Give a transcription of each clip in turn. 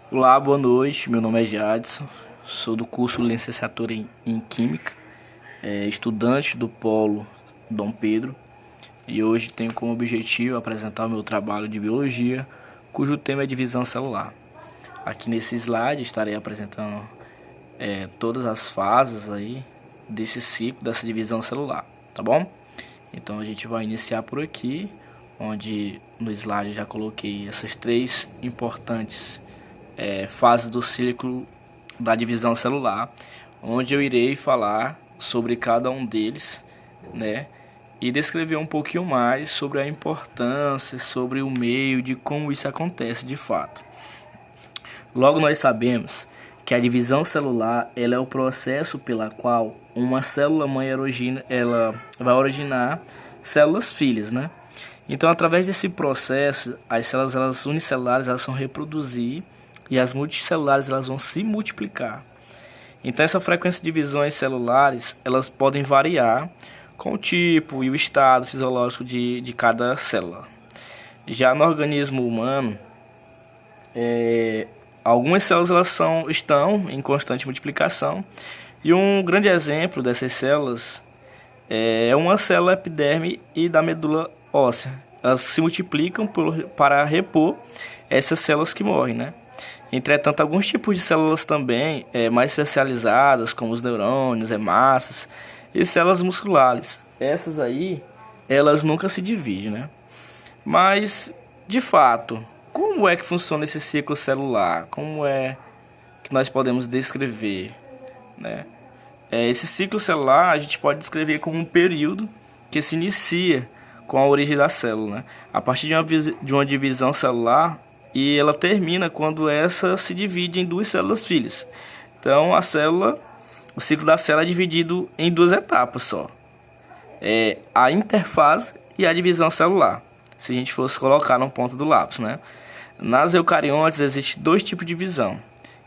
Olá, boa noite. Meu nome é Jadson, sou do curso de licenciatura em Química, estudante do Polo Dom Pedro e hoje tenho como objetivo apresentar o meu trabalho de biologia, cujo tema é divisão celular. Aqui nesse slide estarei apresentando todas as fases aí desse ciclo, dessa divisão celular, tá bom? Então a gente vai iniciar por aqui, onde no slide já coloquei essas três importantes fase do ciclo da divisão celular, onde eu irei falar sobre cada um deles, né? E descrever um pouquinho mais sobre a importância, sobre o meio, de como isso acontece de fato. Logo nós sabemos que a divisão celular ela é o processo pela qual uma célula mãe ela vai originar células filhas, né? Então, através desse processo, as células unicelulares elas vão reproduzir e as multicelulares elas vão se multiplicar. Então essa frequência de divisões celulares elas podem variar com o tipo e o estado fisiológico de cada célula. Já no organismo humano, algumas células estão em constante multiplicação e um grande exemplo dessas células é uma célula epiderme e da medula óssea. Elas se multiplicam para repor essas células que morrem, né? Entretanto, alguns tipos de células também mais especializadas, como os neurônios, hemácias e células musculares. Essas aí, elas nunca se dividem, né? Mas, de fato, como é que funciona esse ciclo celular? Como é que nós podemos descrever, né? Esse ciclo celular a gente pode descrever como um período que se inicia com a origem da célula, né? A partir de uma divisão celular, e ela termina quando essa se divide em duas células filhas. Então o ciclo da célula é dividido em duas etapas só. A interfase e a divisão celular. Se a gente fosse colocar no ponto do lápis, né? Nas eucariontes existem dois tipos de divisão,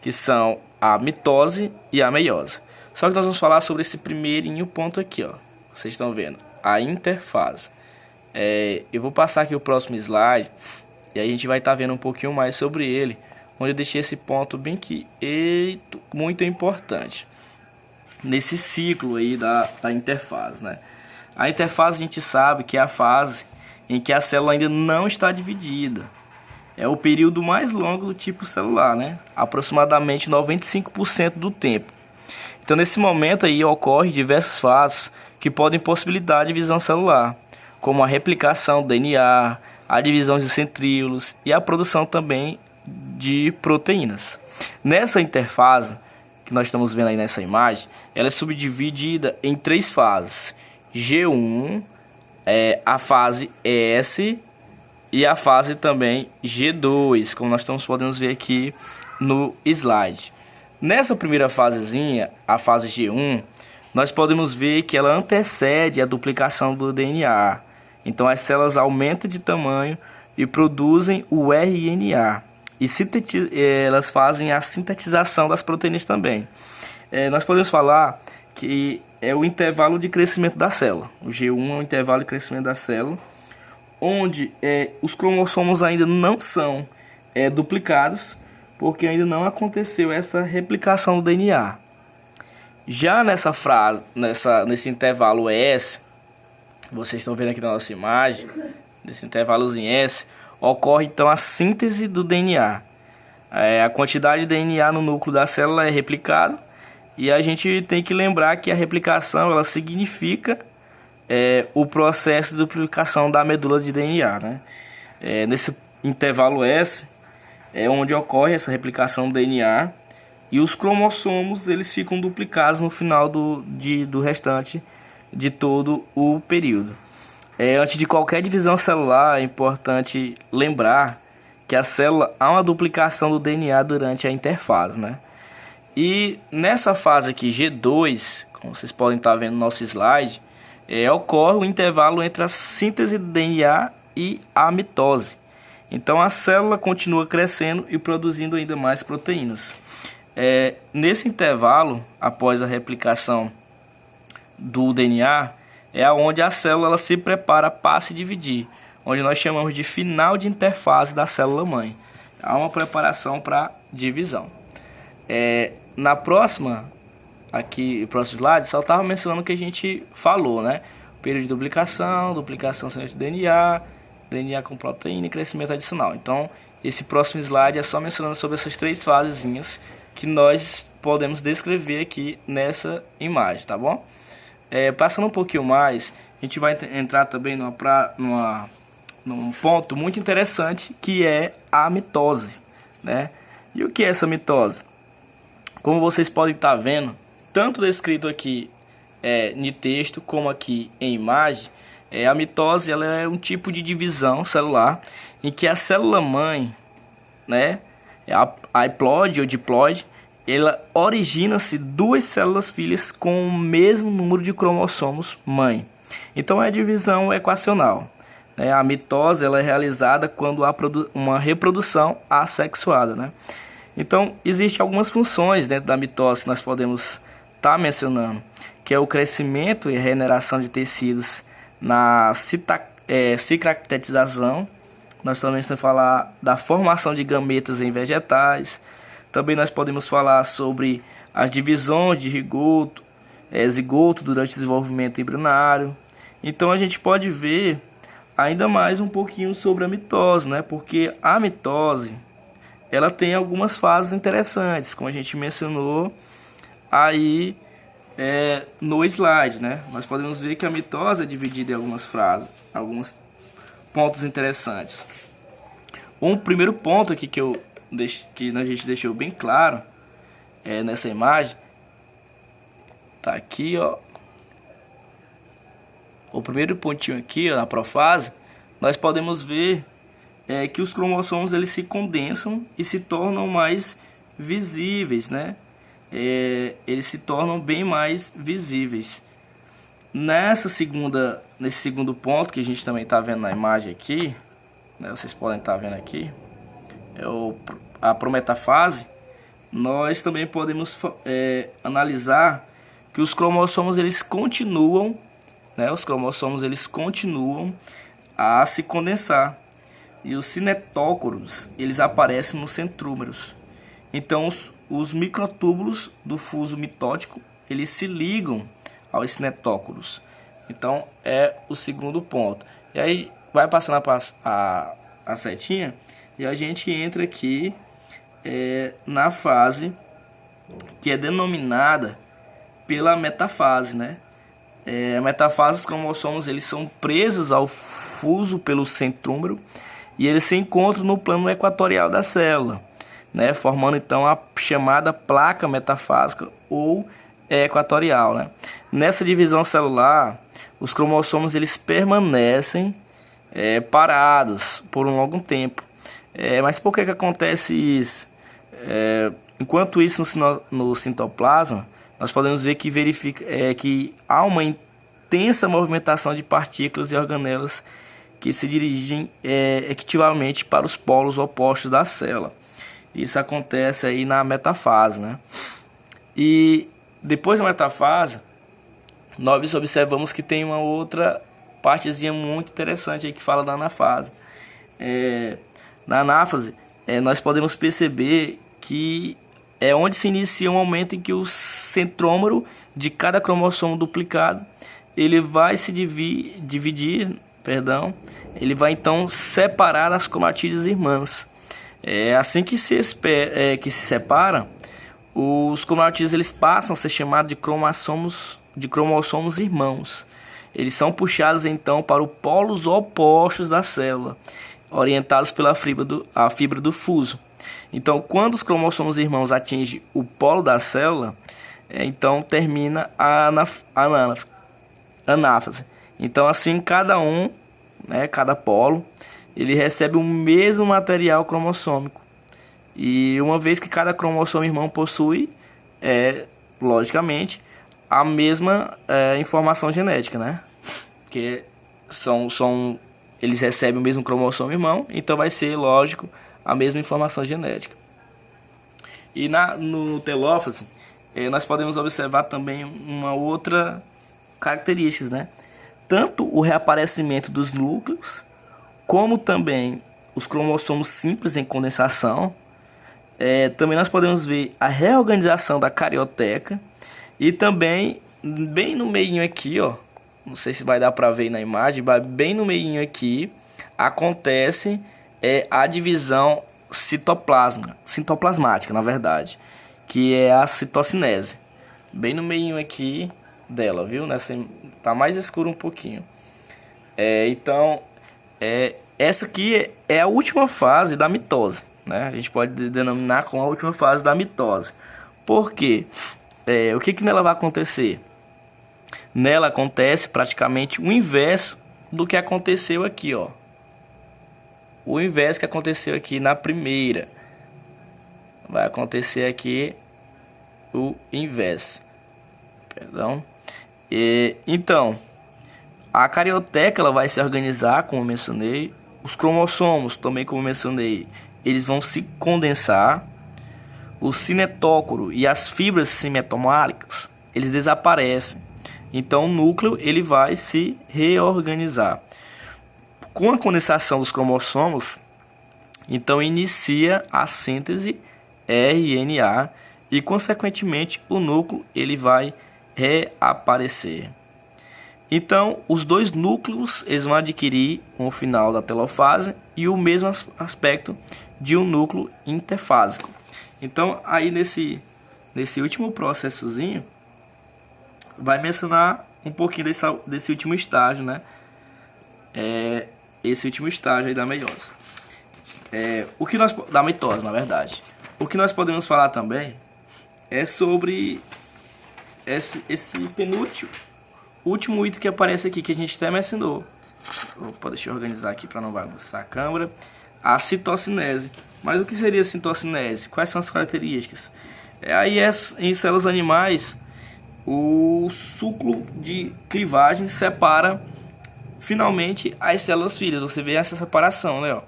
que são a mitose e a meiose. Só que nós vamos falar sobre esse primeirinho ponto aqui, ó. Vocês estão vendo? A interfase. Eu vou passar aqui o próximo slide. E a gente vai estar vendo um pouquinho mais sobre ele, onde eu deixei esse ponto bem que muito importante nesse ciclo aí da interfase, né? A interfase a gente sabe que é a fase em que a célula ainda não está dividida. É o período mais longo do tipo celular, né? Aproximadamente 95% do tempo. Então nesse momento aí ocorre diversas fases que podem possibilitar a divisão celular, como a replicação do DNA, a divisão de centríolos e a produção também de proteínas. Nessa interfase, que nós estamos vendo aí nessa imagem, ela é subdividida em três fases. G1, a fase S e a fase também G2, como nós podemos ver aqui no slide. Nessa primeira fasezinha, a fase G1, nós podemos ver que ela antecede a duplicação do DNA. Então as células aumentam de tamanho e produzem o RNA. E elas fazem a sintetização das proteínas também. Nós podemos falar que é o intervalo de crescimento da célula. O G1 é o intervalo de crescimento da célula, onde os cromossomos ainda não são duplicados, porque ainda não aconteceu essa replicação do DNA. Já nesse intervalo S, vocês estão vendo aqui na nossa imagem, nesse intervalozinho S, ocorre então a síntese do DNA. A quantidade de DNA no núcleo da célula é replicada e a gente tem que lembrar que a replicação ela significa o processo de duplicação da medula de DNA, né? Nesse intervalo S é onde ocorre essa replicação do DNA e os cromossomos eles ficam duplicados no final do restante de todo o período. Antes de qualquer divisão celular, é importante lembrar que a célula há uma duplicação do DNA durante a interfase, né? E nessa fase aqui, G2, como vocês podem estar vendo no nosso slide, ocorre o intervalo entre a síntese do DNA e a mitose. Então a célula continua crescendo e produzindo ainda mais proteínas. Nesse intervalo, após a replicação do DNA, é onde a célula ela se prepara para se dividir, onde nós chamamos de final de interfase da célula mãe. há uma preparação para divisão. Na próxima, aqui, próximo slide, só estava mencionando o que a gente falou, né? Período de duplicação semente do DNA, DNA com proteína e crescimento adicional. Então, esse próximo slide é só mencionando sobre essas 3 fasezinhas que nós podemos descrever aqui nessa imagem, tá bom? Passando um pouquinho mais, a gente vai entrar também num ponto muito interessante, que é a mitose, né? E o que é essa mitose? Como vocês podem estar vendo, tanto descrito aqui em texto como aqui em imagem, a mitose ela é um tipo de divisão celular em que a célula mãe, né, a haploide ou diploide, ela origina-se 2 células filhas com o mesmo número de cromossomos mãe. Então é a divisão equacional. A mitose ela é realizada quando há uma reprodução assexuada, né? Então existem algumas funções dentro da mitose que nós podemos estar mencionando, que é o crescimento e regeneração de tecidos na cicratetização. Nós também estamos falar da formação de gametas em vegetais. Também nós podemos falar sobre as divisões de zigoto durante o desenvolvimento embrionário. Então a gente pode ver ainda mais um pouquinho sobre a mitose, né? Porque a mitose ela tem algumas fases interessantes, como a gente mencionou aí no slide, né? Nós podemos ver que a mitose é dividida em algumas fases, alguns pontos interessantes. Um primeiro ponto aqui que a gente deixou bem claro nessa imagem, tá aqui, ó. O primeiro pontinho aqui, ó, na profase, nós podemos ver que os cromossomos eles se condensam e se tornam mais visíveis, né? Eles se tornam bem mais visíveis. Nesse segundo ponto que a gente também está vendo na imagem aqui, né, vocês podem estar vendo aqui, a prometafase, nós também podemos analisar que os cromossomos eles continuam, né, a se condensar, e os cinetócoros eles aparecem nos centrômeros. Então os microtúbulos do fuso mitótico eles se ligam aos cinetócoros. Então é o segundo ponto. E aí vai passando a setinha e a gente entra aqui na fase que é denominada pela metafase, né? A metafase, os cromossomos eles são presos ao fuso pelo centrômero e eles se encontram no plano equatorial da célula, né? Formando então a chamada placa metafásica ou equatorial, né? Nessa divisão celular, os cromossomos eles permanecem parados por um longo tempo. Mas por que acontece isso? Enquanto isso no citoplasma, nós podemos ver que há uma intensa movimentação de partículas e organelas que se dirigem equitivamente para os polos opostos da célula. Isso acontece aí na metafase, né? E depois da metafase, nós observamos que tem uma outra partezinha muito interessante aí que fala da anafase. Na anáfase, nós podemos perceber que é onde se inicia um momento em que o centrômero de cada cromossomo duplicado ele vai se dividir, ele vai então separar as cromatídeas irmãs. Assim que se separa, os cromatídeos eles passam a ser chamados de cromossomos irmãos. Eles são puxados então para os polos opostos da célula, orientados pela fibra do fuso. Então, quando os cromossomos irmãos atingem o polo da célula, então termina a anáfase. Então, assim, cada polo, ele recebe o mesmo material cromossômico. E uma vez que cada cromossomo irmão possui, logicamente, a mesma informação genética, né? Que eles recebem o mesmo cromossomo irmão, então vai ser, lógico, a mesma informação genética. E no telófase, nós podemos observar também uma outra característica, né? Tanto o reaparecimento dos núcleos, como também os cromossomos simples em condensação. Também nós podemos ver a reorganização da carioteca. E também, bem no meio aqui, ó, não sei se vai dar para ver na imagem, mas bem no meio aqui, acontece a divisão citoplasmática, na verdade, que é a citocinese. Bem no meio aqui dela, viu? Tá mais escuro um pouquinho. Então, essa aqui é a última fase da mitose, né? A gente pode denominar como a última fase da mitose. Por quê? O que nela vai acontecer? Nela acontece praticamente o inverso do que aconteceu aqui, ó. O inverso que aconteceu aqui na primeira. Vai acontecer aqui o inverso. Perdão. Então, a carioteca ela vai se organizar, como eu mencionei. Os cromossomos, também como eu mencionei, eles vão se condensar. O cinetócoro e as fibras simetomáricas, eles desaparecem. Então o núcleo ele vai se reorganizar. Com a condensação dos cromossomos, então inicia a síntese RNA e consequentemente o núcleo ele vai reaparecer. Então os dois núcleos eles vão adquirir o final da telofase e o mesmo aspecto de um núcleo interfásico. Então aí nesse último processozinho vai mencionar um pouquinho desse último estágio, né? Esse último estágio aí da meiose. Da mitose, na verdade. O que nós podemos falar também é sobre esse último item que aparece aqui, que a gente até mencionou. Opa, deixa eu organizar aqui para não bagunçar a câmera. A citocinese. Mas o que seria a citocinese? Quais são as características? Em células animais, o suclo de clivagem separa finalmente as células filhas. Você vê essa separação, né? Ó.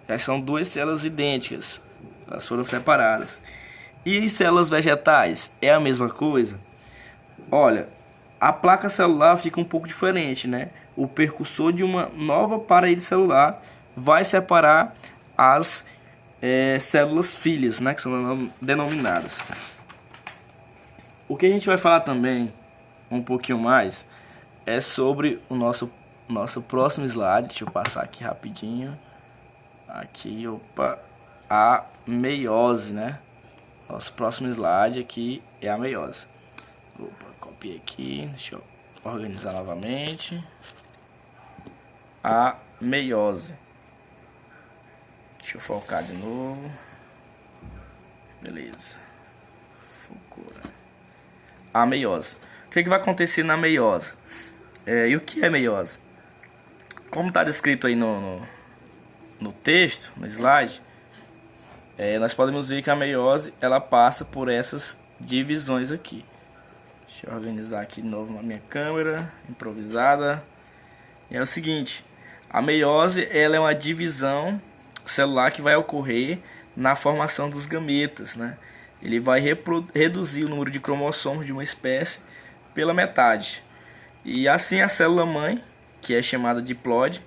Já são duas células idênticas. Elas foram separadas. E em células vegetais é a mesma coisa? Olha, a placa celular fica um pouco diferente, né? O percussor de uma nova parede celular vai separar as células filhas, né, que são denominadas. O que a gente vai falar também um pouquinho mais é sobre o nosso próximo slide. Deixa eu passar aqui rapidinho. Aqui, opa, a meiose, né? Nosso próximo slide aqui é a meiose. Opa, copiei aqui, deixa eu organizar novamente. A meiose. Deixa eu focar de novo. Beleza. Focou. A meiose. O que vai acontecer na meiose? E o que é meiose? Como está descrito aí no texto, no slide, nós podemos ver que a meiose ela passa por essas divisões aqui. Deixa eu organizar aqui de novo na minha câmera, improvisada. E é o seguinte, a meiose ela é uma divisão celular que vai ocorrer na formação dos gametas, né? Ele vai reduzir o número de cromossomos de uma espécie pela metade. E assim a célula mãe, que é chamada de diploide,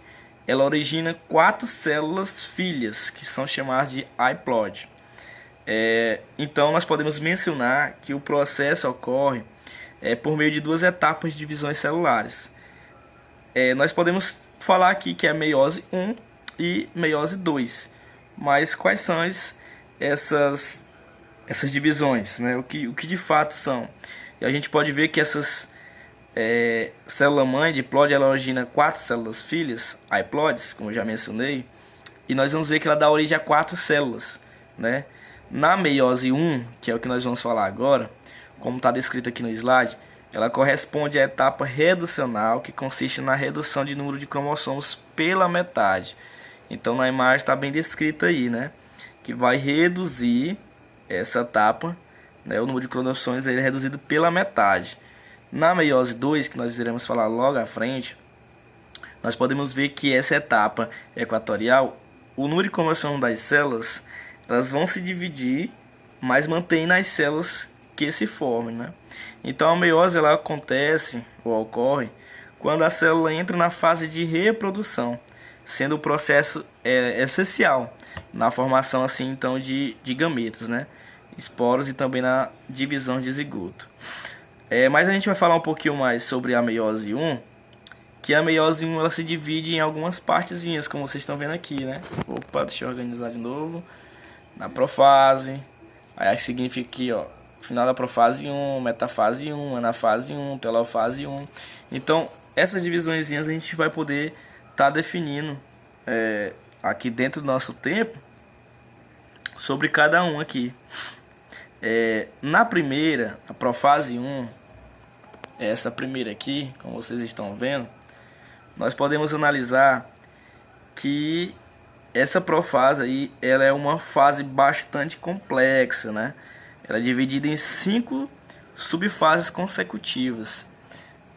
ela origina 4 células filhas, que são chamadas de haploide. Então nós podemos mencionar que o processo ocorre por meio de 2 etapas de divisões celulares. Nós podemos falar aqui que é a meiose 1 e meiose 2. Mas quais são essas divisões, né? O que de fato são? E a gente pode ver que essas célula mãe diploide ela origina 4 células filhas, haploides, como eu já mencionei, e nós vamos ver que ela dá origem a 4 células, né? Na meiose 1, que é o que nós vamos falar agora, como está descrito aqui no slide, ela corresponde à etapa reducional, que consiste na redução de número de cromossomos pela metade. Então na imagem está bem descrita aí, né? Que vai reduzir essa etapa, né? O número de cromossomos é reduzido pela metade. Na meiose 2, que nós iremos falar logo à frente, nós podemos ver que essa etapa equatorial, o número de cromossomos das células, elas vão se dividir, mas mantém nas células que se formam, né? Então a meiose ela acontece ou ocorre quando a célula entra na fase de reprodução, sendo o processo essencial na formação assim então de gametas, né? Esporos e também na divisão de zigoto. Mas a gente vai falar um pouquinho mais sobre a meiose 1, que a meiose 1 ela se divide em algumas partezinhas, como vocês estão vendo aqui, né? Opa, deixa eu organizar de novo. Na profase, aí significa aqui, ó, final da profase 1, metafase 1, anafase 1, telofase 1. Então, essas divisõezinhas a gente vai poder estar definindo aqui dentro do nosso tempo sobre cada um aqui. Na primeira, a profase 1, essa primeira aqui, como vocês estão vendo, nós podemos analisar que essa profase aí, ela é uma fase bastante complexa, né? Ela é dividida em 5 subfases consecutivas.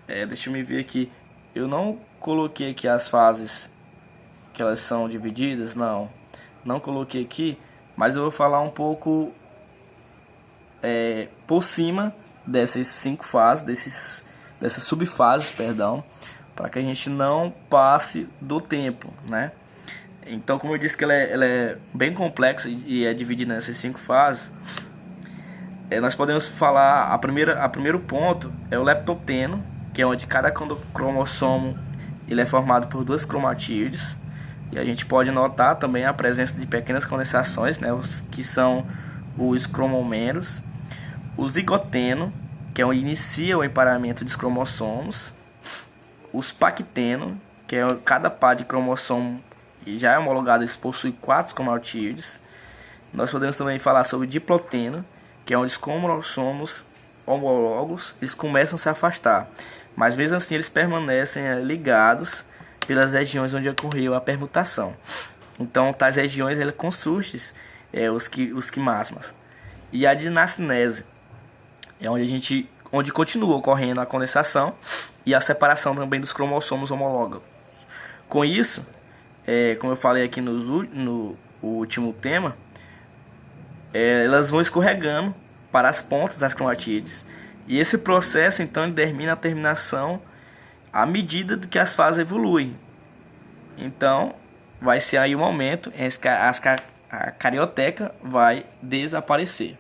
Deixa eu me ver aqui. Eu não coloquei aqui as fases que elas são divididas, não coloquei aqui, mas eu vou falar um pouco por cima dessas 5 fases, dessas subfases, perdão, para que a gente não passe do tempo, né? Então, como eu disse que ela é bem complexa e é dividida nessas 5 fases, nós podemos falar, a primeiro ponto é o leptoteno, que é onde cada cromossomo ele é formado por 2 cromatídeos, e a gente pode notar também a presença de pequenas condensações, né, que são os cromômeros. O zigoteno, que é onde inicia o emparamento dos cromossomos. Os pacteno, que é cada par de cromossomo e já é homologado, eles possuem 4 cromatídeos. Nós podemos também falar sobre diploteno, que é onde os cromossomos homólogos eles começam a se afastar, mas mesmo assim eles permanecem ligados pelas regiões onde ocorreu a permutação. Então tais regiões elas consistem os quimasmas. E a dinacinese é onde continua ocorrendo a condensação e a separação também dos cromossomos homólogos. Com isso, como eu falei aqui no último tema, elas vão escorregando para as pontas das cromatídeos, e esse processo então determina a terminação à medida que as fases evoluem. Então vai ser aí um momento em que a carioteca vai desaparecer.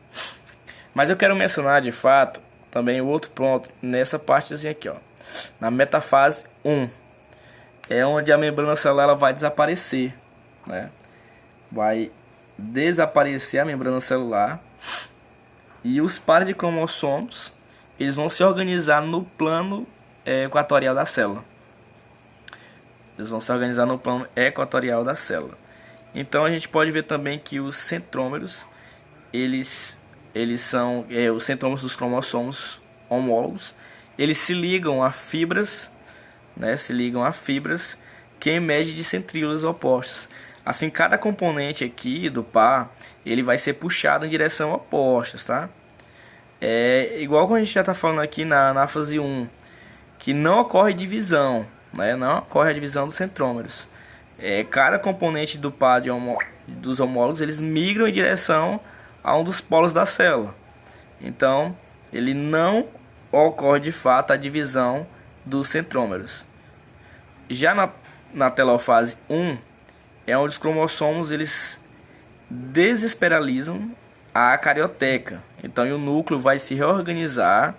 Mas eu quero mencionar de fato também o outro ponto nessa partezinha aqui, ó, na metafase 1, é onde a membrana celular ela vai desaparecer, né? Vai desaparecer a membrana celular e os pares de cromossomos eles vão se organizar no plano equatorial da célula. Eles vão se organizar no plano equatorial da célula. Então a gente pode ver também que os centrômeros eles são os centrômeros dos cromossomos homólogos. Eles se ligam a fibras, né? Se ligam a fibras que emergem de centríolas opostas. Assim, cada componente aqui do par ele vai ser puxado em direção opostas, tá? Igual como a gente já está falando aqui na fase 1, que não ocorre divisão, né? Não ocorre a divisão dos centrômeros. Cada componente do par dos homólogos eles migram em direção a um dos polos da célula. Então, ele não ocorre de fato a divisão dos centrômeros. Já na telofase 1, é onde os cromossomos eles desesperalizam a carioteca. Então o núcleo vai se reorganizar.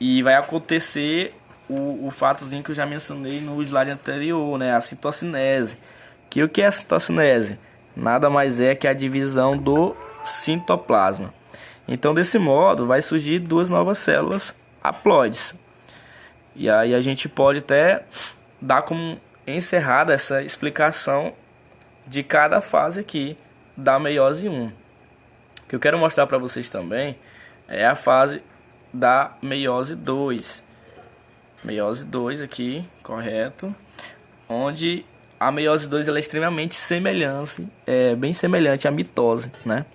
E vai acontecer o fatozinho que eu já mencionei no slide anterior, né? A citocinese. O que é a citocinese? Nada mais é que a divisão do citoplasma. Então desse modo vai surgir 2 novas células haploides. E aí a gente pode até dar como encerrada essa explicação de cada fase aqui da meiose 1. O que eu quero mostrar para vocês também é a fase da meiose 2. Meiose 2 aqui, correto. Onde a meiose 2 ela é extremamente semelhante, bem semelhante à mitose, né?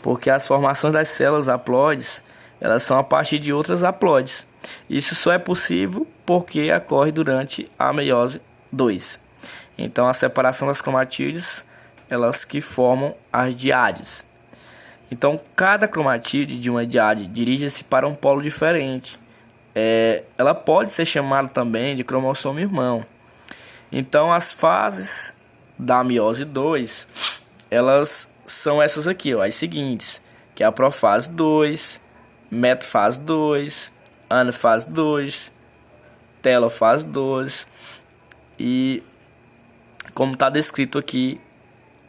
Porque as formações das células haploides, elas são a partir de outras haploides. Isso só é possível porque ocorre durante a meiose 2. Então a separação das cromatídeos, elas que formam as diádees. Então cada cromatídeo de uma diade dirige-se para um polo diferente. ela pode ser chamada também de cromossomo irmão. Então as fases da meiose 2, elas são essas aqui, ó, as seguintes, que é a profase 2, metafase 2, anafase 2, telofase 2 e, como está descrito aqui,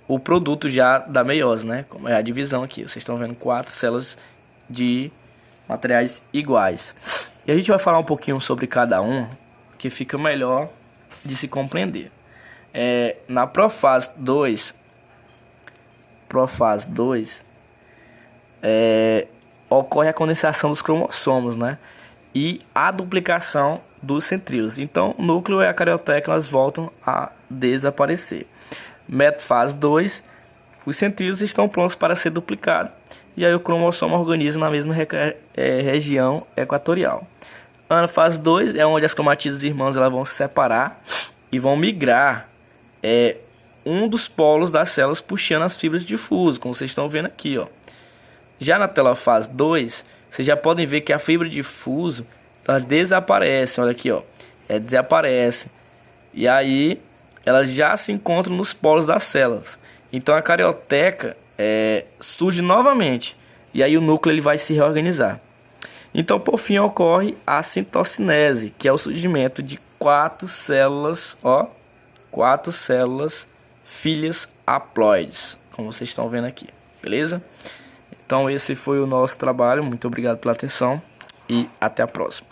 o produto já da meiose, né? Como é a divisão aqui, vocês estão vendo 4 células de materiais iguais. E a gente vai falar um pouquinho sobre cada um, que fica melhor de se compreender. Na profase 2, ocorre a condensação dos cromossomos, né? E a duplicação dos centríolos. Então, o núcleo e a carioteca elas voltam a desaparecer. Metafase 2, os centríolos estão prontos para ser duplicados. E aí o cromossomo organiza na mesma região equatorial. Anafase 2 é onde as cromatidas irmãs elas vão se separar e vão migrar um dos polos das células puxando as fibras de fuso, como vocês estão vendo aqui, ó. Já na telofase 2, vocês já podem ver que a fibra de fuso elas desaparecem, olha aqui, ó, desaparece. E aí elas já se encontram nos polos das células. Então a carioteca surge novamente e aí o núcleo ele vai se reorganizar. Então por fim ocorre a citocinese, que é o surgimento de 4 células, ó, 4 células filhas haploides, como vocês estão vendo aqui, beleza? Então esse foi o nosso trabalho, muito obrigado pela atenção e até a próxima.